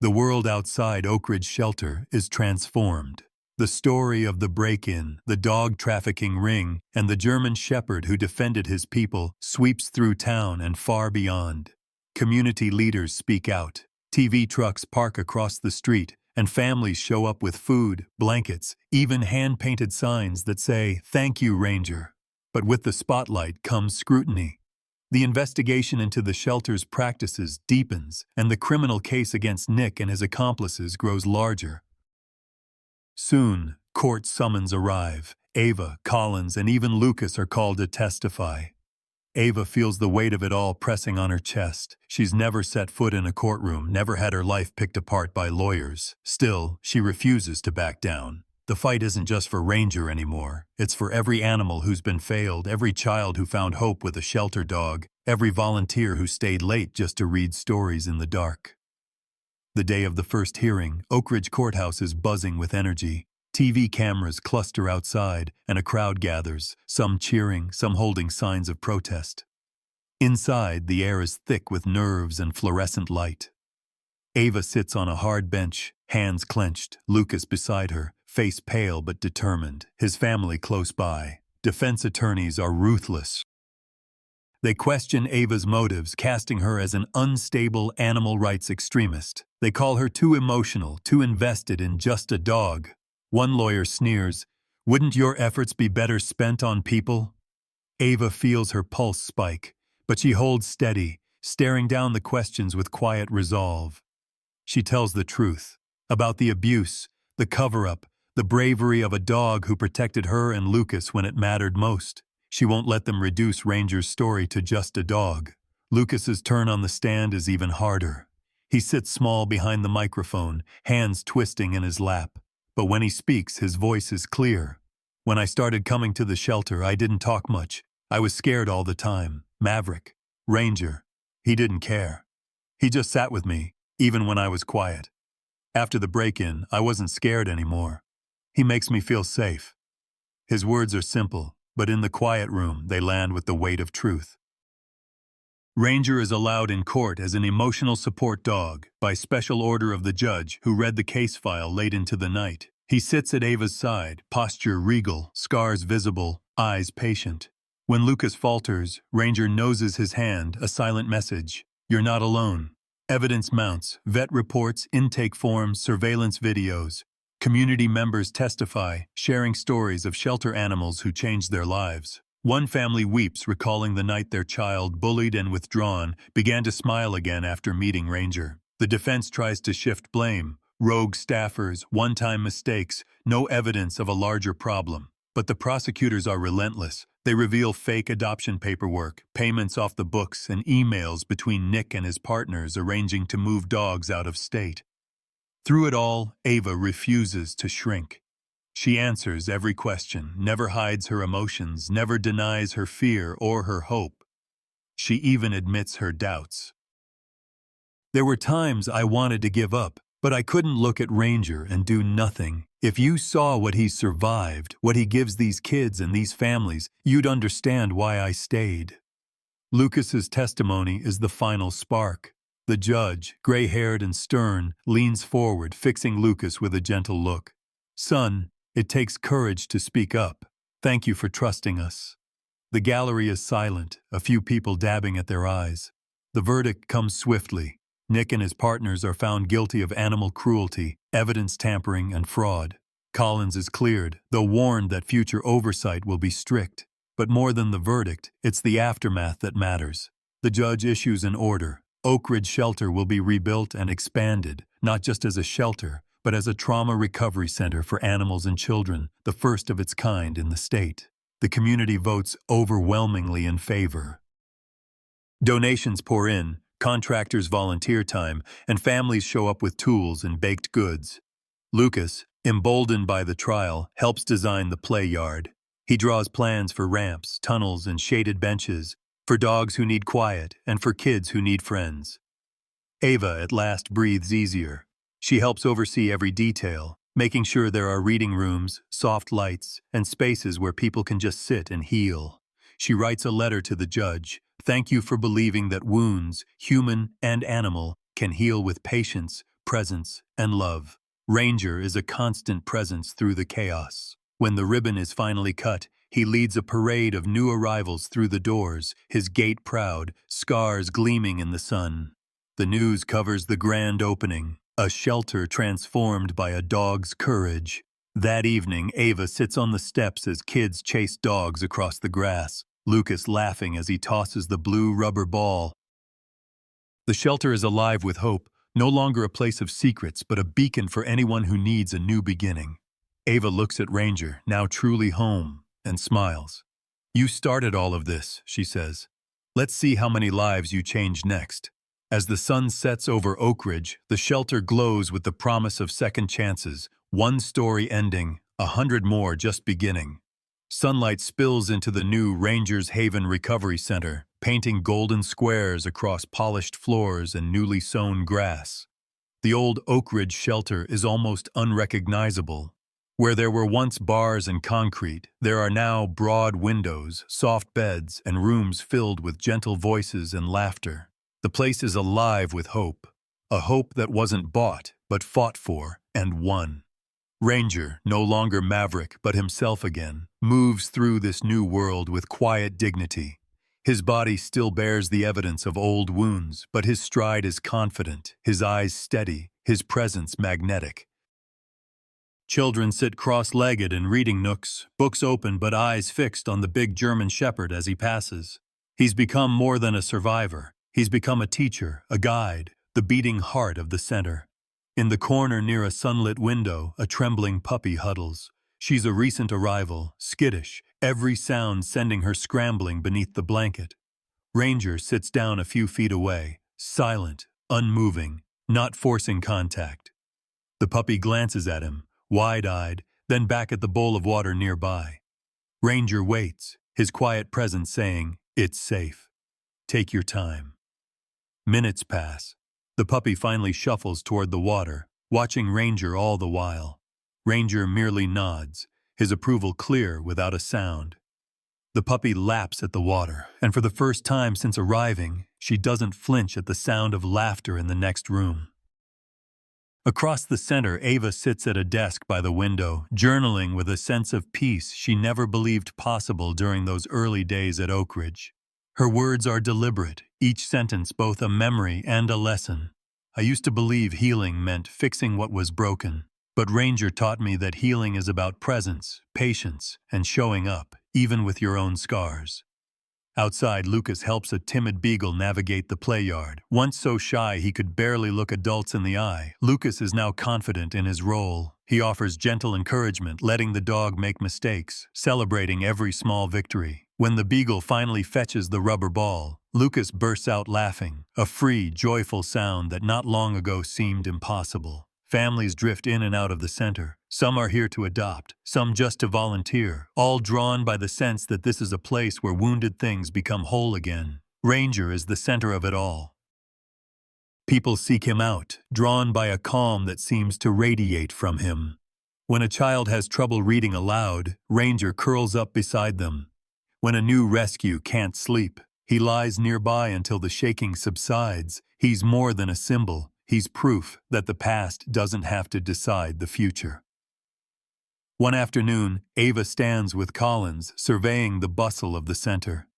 The world outside Oak Ridge Shelter is transformed. The story of the break-in, the dog trafficking ring, and the German Shepherd who defended his people sweeps through town and far beyond. Community leaders speak out. TV trucks park across the street, and families show up with food, blankets, even hand-painted signs that say, "Thank you, Ranger." But with the spotlight comes scrutiny. The investigation into the shelter's practices deepens, and the criminal case against Nick and his accomplices grows larger. Soon, court summons arrive. Ava, Collins, and even Lucas are called to testify. Ava feels the weight of it all pressing on her chest. She's never set foot in a courtroom, never had her life picked apart by lawyers. Still, she refuses to back down. The fight isn't just for Ranger anymore. It's for every animal who's been failed, every child who found hope with a shelter dog, every volunteer who stayed late just to read stories in the dark. The day of the first hearing, Oak Ridge Courthouse is buzzing with energy. TV cameras cluster outside, and a crowd gathers, some cheering, some holding signs of protest. Inside, the air is thick with nerves and fluorescent light. Ava sits on a hard bench, hands clenched, Lucas beside her, face pale but determined, his family close by. Defense attorneys are ruthless. They question Ava's motives, casting her as an unstable animal rights extremist. They call her too emotional, too invested in just a dog. One lawyer sneers, "Wouldn't your efforts be better spent on people?" Ava feels her pulse spike, but she holds steady, staring down the questions with quiet resolve. She tells the truth about the abuse, the cover-up, the bravery of a dog who protected her and Lucas when it mattered most. She won't let them reduce Ranger's story to just a dog. Lucas's turn on the stand is even harder. He sits small behind the microphone, hands twisting in his lap. But when he speaks, his voice is clear. "When I started coming to the shelter, I didn't talk much. I was scared all the time. Maverick, Ranger, he didn't care. He just sat with me, even when I was quiet. After the break-in, I wasn't scared anymore. He makes me feel safe." His words are simple, but in the quiet room, they land with the weight of truth. Ranger is allowed in court as an emotional support dog by special order of the judge who read the case file late into the night. He sits at Ava's side, posture regal, scars visible, eyes patient. When Lucas falters, Ranger noses his hand, a silent message. "You're not alone." Evidence mounts, vet reports, intake forms, surveillance videos. Community members testify, sharing stories of shelter animals who changed their lives. One family weeps, recalling the night their child, bullied and withdrawn, began to smile again after meeting Ranger. The defense tries to shift blame. Rogue staffers, one-time mistakes, no evidence of a larger problem. But the prosecutors are relentless. They reveal fake adoption paperwork, payments off the books, and emails between Nick and his partners arranging to move dogs out of state. Through it all, Ava refuses to shrink. She answers every question, never hides her emotions, never denies her fear or her hope. She even admits her doubts. "There were times I wanted to give up, but I couldn't look at Ranger and do nothing. If you saw what he survived, what he gives these kids and these families, you'd understand why I stayed." Lucas's testimony is the final spark. The judge, gray-haired and stern, leans forward, fixing Lucas with a gentle look. "Son, it takes courage to speak up. Thank you for trusting us." The gallery is silent, a few people dabbing at their eyes. The verdict comes swiftly. Nick and his partners are found guilty of animal cruelty, evidence tampering, and fraud. Collins is cleared, though warned that future oversight will be strict. But more than the verdict, it's the aftermath that matters. The judge issues an order. Oak Ridge Shelter will be rebuilt and expanded, not just as a shelter, but as a trauma recovery center for animals and children, the first of its kind in the state. The community votes overwhelmingly in favor. Donations pour in, contractors volunteer time, and families show up with tools and baked goods. Lucas, emboldened by the trial, helps design the play yard. He draws plans for ramps, tunnels, and shaded benches, for dogs who need quiet and for kids who need friends. Ava at last breathes easier. She helps oversee every detail, making sure there are reading rooms, soft lights, and spaces where people can just sit and heal. She writes a letter to the judge. "Thank you for believing that wounds, human and animal, can heal with patience, presence, and love." Ranger is a constant presence through the chaos. When the ribbon is finally cut, he leads a parade of new arrivals through the doors, his gait proud, scars gleaming in the sun. The news covers the grand opening, a shelter transformed by a dog's courage. That evening, Ava sits on the steps as kids chase dogs across the grass, Lucas laughing as he tosses the blue rubber ball. The shelter is alive with hope, no longer a place of secrets, but a beacon for anyone who needs a new beginning. Ava looks at Ranger, now truly home, and smiles. "You started all of this," she says. "Let's see how many lives you change next." As the sun sets over Oak Ridge, the shelter glows with the promise of second chances, one story ending, 100 more just beginning. Sunlight spills into the new Rangers Haven Recovery Center, painting golden squares across polished floors and newly sown grass. The old Oak Ridge shelter is almost unrecognizable. Where there were once bars and concrete, there are now broad windows, soft beds, and rooms filled with gentle voices and laughter. The place is alive with hope, a hope that wasn't bought, but fought for and won. Ranger, no longer maverick but himself again, moves through this new world with quiet dignity. His body still bears the evidence of old wounds, but his stride is confident, his eyes steady, his presence magnetic. Children sit cross-legged in reading nooks, books open but eyes fixed on the big German Shepherd as he passes. He's become more than a survivor. He's become a teacher, a guide, the beating heart of the center. In the corner near a sunlit window, a trembling puppy huddles. She's a recent arrival, skittish, every sound sending her scrambling beneath the blanket. Ranger sits down a few feet away, silent, unmoving, not forcing contact. The puppy glances at him, wide-eyed, then back at the bowl of water nearby. Ranger waits, his quiet presence saying, "It's safe. Take your time." Minutes pass. The puppy finally shuffles toward the water, watching Ranger all the while. Ranger merely nods, his approval clear without a sound. The puppy laps at the water, and for the first time since arriving, she doesn't flinch at the sound of laughter in the next room. Across the center, Ava sits at a desk by the window, journaling with a sense of peace she never believed possible during those early days at Oak Ridge. Her words are deliberate, each sentence both a memory and a lesson. "I used to believe healing meant fixing what was broken, but Ranger taught me that healing is about presence, patience, and showing up, even with your own scars." Outside, Lucas helps a timid beagle navigate the play yard. Once so shy he could barely look adults in the eye, Lucas is now confident in his role. He offers gentle encouragement, letting the dog make mistakes, celebrating every small victory. When the beagle finally fetches the rubber ball, Lucas bursts out laughing, a free, joyful sound that not long ago seemed impossible. Families drift in and out of the center. Some are here to adopt, some just to volunteer, all drawn by the sense that this is a place where wounded things become whole again. Ranger is the center of it all. People seek him out, drawn by a calm that seems to radiate from him. When a child has trouble reading aloud, Ranger curls up beside them. When a new rescue can't sleep, he lies nearby until the shaking subsides. He's more than a symbol. He's proof that the past doesn't have to decide the future. One afternoon, Ava stands with Collins, surveying the bustle of the center.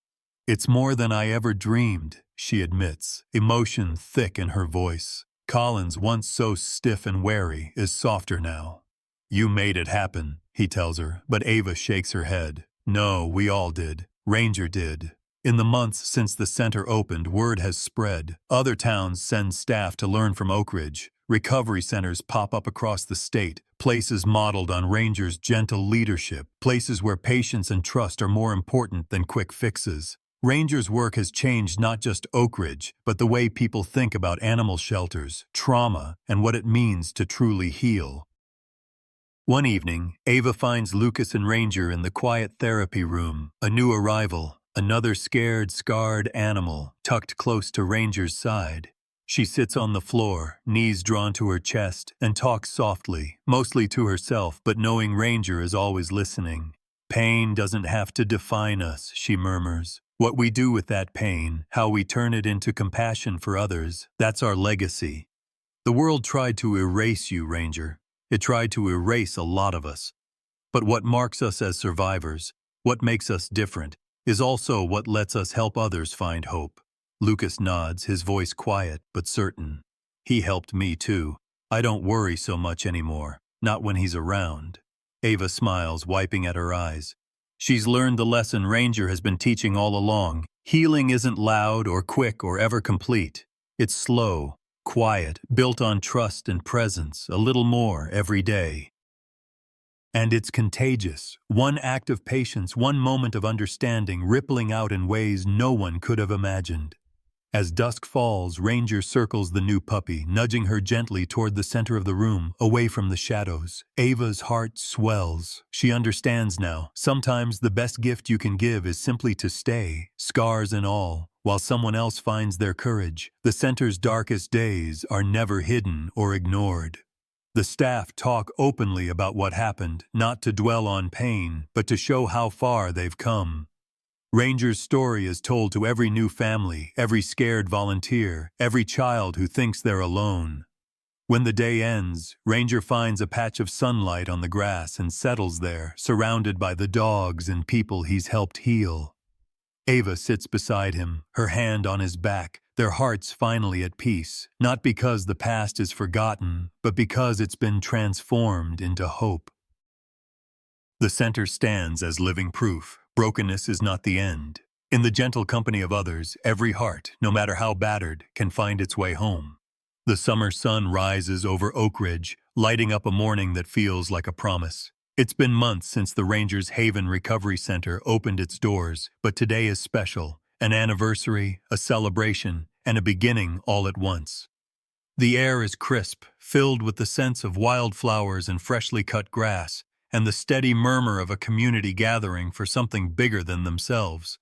"It's more than I ever dreamed," she admits, emotion thick in her voice. Collins, once so stiff and wary, is softer now. "You made it happen," he tells her, but Ava shakes her head. "No, we all did. Ranger did." In the months since the center opened, word has spread. Other towns send staff to learn from Oak Ridge. Recovery centers pop up across the state, places modeled on Ranger's gentle leadership, places where patience and trust are more important than quick fixes. Ranger's work has changed not just Oak Ridge, but the way people think about animal shelters, trauma, and what it means to truly heal. One evening, Ava finds Lucas and Ranger in the quiet therapy room, a new arrival, another scared, scarred animal, tucked close to Ranger's side. She sits on the floor, knees drawn to her chest, and talks softly, mostly to herself, but knowing Ranger is always listening. "Pain doesn't have to define us," she murmurs. "What we do with that pain, how we turn it into compassion for others, that's our legacy. The world tried to erase you, Ranger. It tried to erase a lot of us. But what marks us as survivors, what makes us different, is also what lets us help others find hope. Lucas nods, his voice quiet but certain. He helped me too. I don't worry so much anymore, not when he's around. Ava smiles, wiping at her eyes. She's learned the lesson Ranger has been teaching all along. Healing isn't loud or quick or ever complete. It's slow, quiet, built on trust and presence, a little more every day. And it's contagious. One act of patience, one moment of understanding, rippling out in ways no one could have imagined. As dusk falls, Ranger circles the new puppy, nudging her gently toward the center of the room, away from the shadows. Ava's heart swells. She understands now. Sometimes the best gift you can give is simply to stay, scars and all, while someone else finds their courage. The center's darkest days are never hidden or ignored. The staff talk openly about what happened, not to dwell on pain, but to show how far they've come. Ranger's story is told to every new family, every scared volunteer, every child who thinks they're alone. When the day ends, Ranger finds a patch of sunlight on the grass and settles there, surrounded by the dogs and people he's helped heal. Ava sits beside him, her hand on his back, their hearts finally at peace, not because the past is forgotten, but because it's been transformed into hope. The center stands as living proof. Brokenness is not the end. In the gentle company of others, every heart, no matter how battered, can find its way home. The summer sun rises over Oak Ridge, lighting up a morning that feels like a promise. It's been months since the Rangers Haven Recovery Center opened its doors, but today is special. An anniversary, a celebration, and a beginning all at once. The air is crisp, filled with the scents of wildflowers and freshly cut grass, and the steady murmur of a community gathering for something bigger than themselves.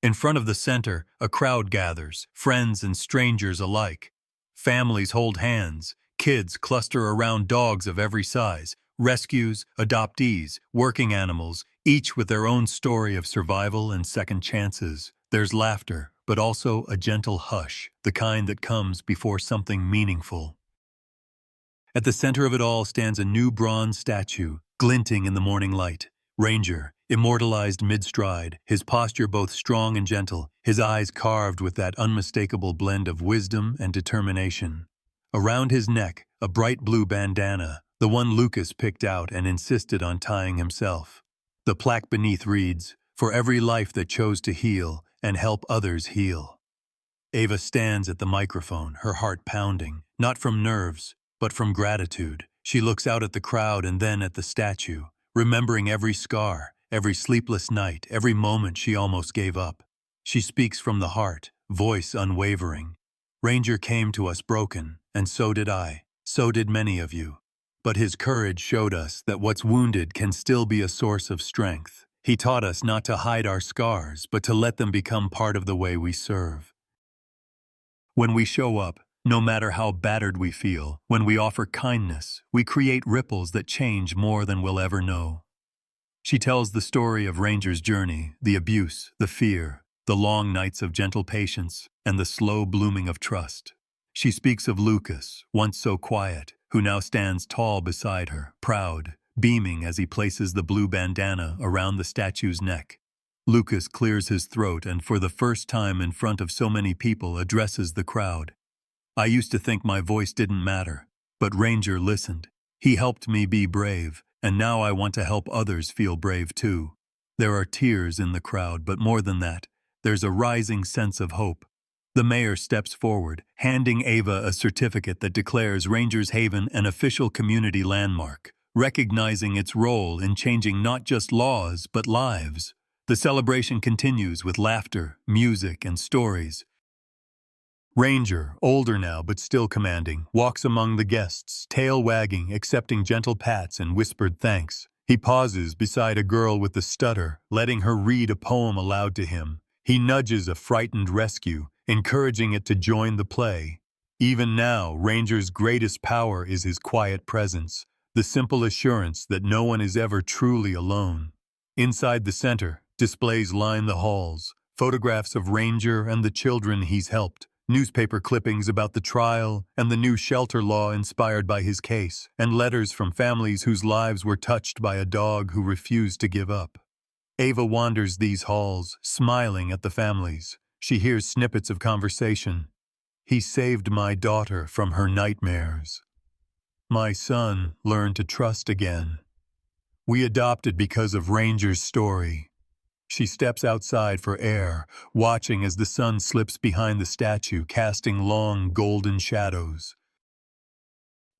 In front of the center, a crowd gathers, friends and strangers alike. Families hold hands, kids cluster around dogs of every size, rescues, adoptees, working animals, each with their own story of survival and second chances. There's laughter, but also a gentle hush, the kind that comes before something meaningful. At the center of it all stands a new bronze statue, glinting in the morning light. Ranger, immortalized mid-stride, his posture both strong and gentle, his eyes carved with that unmistakable blend of wisdom and determination. Around his neck, a bright blue bandana, the one Lucas picked out and insisted on tying himself. The plaque beneath reads, "For every life that chose to heal and help others heal." Ava stands at the microphone, her heart pounding, not from nerves, but from gratitude. She looks out at the crowd and then at the statue, remembering every scar, every sleepless night, every moment she almost gave up. She speaks from the heart, voice unwavering. Ranger came to us broken, and so did I. So did many of you. But his courage showed us that what's wounded can still be a source of strength. He taught us not to hide our scars, but to let them become part of the way we serve. When we show up, no matter how battered we feel, when we offer kindness, we create ripples that change more than we'll ever know. She tells the story of Ranger's journey, the abuse, the fear, the long nights of gentle patience, and the slow blooming of trust. She speaks of Lucas, once so quiet, who now stands tall beside her, proud, beaming as he places the blue bandana around the statue's neck. Lucas clears his throat and for the first time in front of so many people addresses the crowd. "I used to think my voice didn't matter, but Ranger listened. He helped me be brave, and now I want to help others feel brave too." There are tears in the crowd, but more than that, there's a rising sense of hope. The mayor steps forward, handing Ava a certificate that declares Rangers Haven an official community landmark, recognizing its role in changing not just laws, but lives. The celebration continues with laughter, music, and stories. Ranger, older now but still commanding, walks among the guests, tail wagging, accepting gentle pats and whispered thanks. He pauses beside a girl with a stutter, letting her read a poem aloud to him. He nudges a frightened rescue, encouraging it to join the play. Even now, Ranger's greatest power is his quiet presence, the simple assurance that no one is ever truly alone. Inside the center, displays line the halls, photographs of Ranger and the children he's helped, newspaper clippings about the trial and the new shelter law inspired by his case, and letters from families whose lives were touched by a dog who refused to give up. Ava wanders these halls, smiling at the families. She hears snippets of conversation. He saved my daughter from her nightmares. My son learned to trust again. We adopted because of Ranger's story. She steps outside for air, watching as the sun slips behind the statue, casting long golden shadows.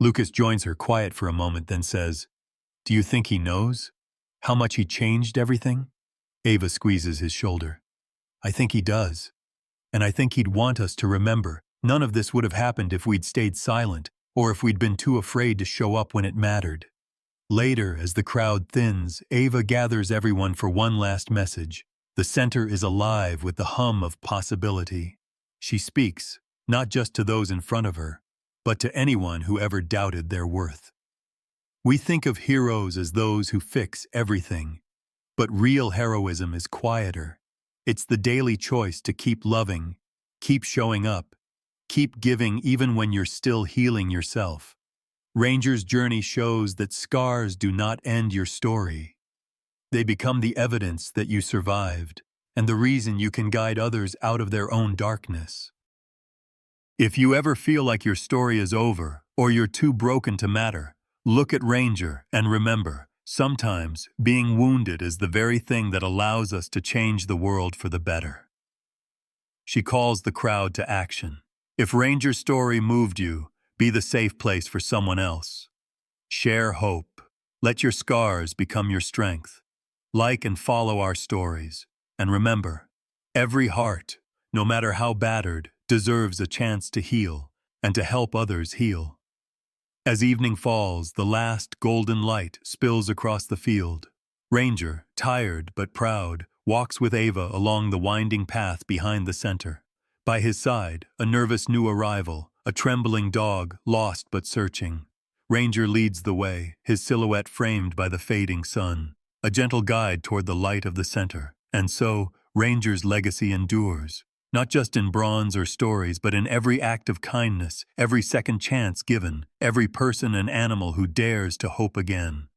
Lucas joins her, quiet for a moment, then says, "Do you think he knows? How much he changed everything?" Ava squeezes his shoulder. "I think he does. And I think he'd want us to remember none of this would have happened if we'd stayed silent, or if we'd been too afraid to show up when it mattered." Later, as the crowd thins, Ava gathers everyone for one last message. The center is alive with the hum of possibility. She speaks, not just to those in front of her, but to anyone who ever doubted their worth. We think of heroes as those who fix everything, but real heroism is quieter. It's the daily choice to keep loving, keep showing up, keep giving even when you're still healing yourself. Ranger's journey shows that scars do not end your story. They become the evidence that you survived, and the reason you can guide others out of their own darkness. If you ever feel like your story is over, or you're too broken to matter, look at Ranger and remember, sometimes being wounded is the very thing that allows us to change the world for the better. She calls the crowd to action. If Ranger's story moved you, be the safe place for someone else. Share hope. Let your scars become your strength. Like and follow our stories. And remember, every heart, no matter how battered, deserves a chance to heal and to help others heal. As evening falls, the last golden light spills across the field. Ranger, tired but proud, walks with Ava along the winding path behind the center. By his side, a nervous new arrival, a trembling dog, lost but searching. Ranger leads the way, his silhouette framed by the fading sun, a gentle guide toward the light of the center. And so, Ranger's legacy endures, not just in bronze or stories, but in every act of kindness, every second chance given, every person and animal who dares to hope again.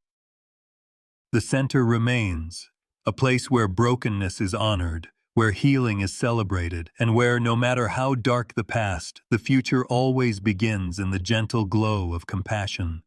The center remains, a place where brokenness is honored, where healing is celebrated, and where, no matter how dark the past, the future always begins in the gentle glow of compassion.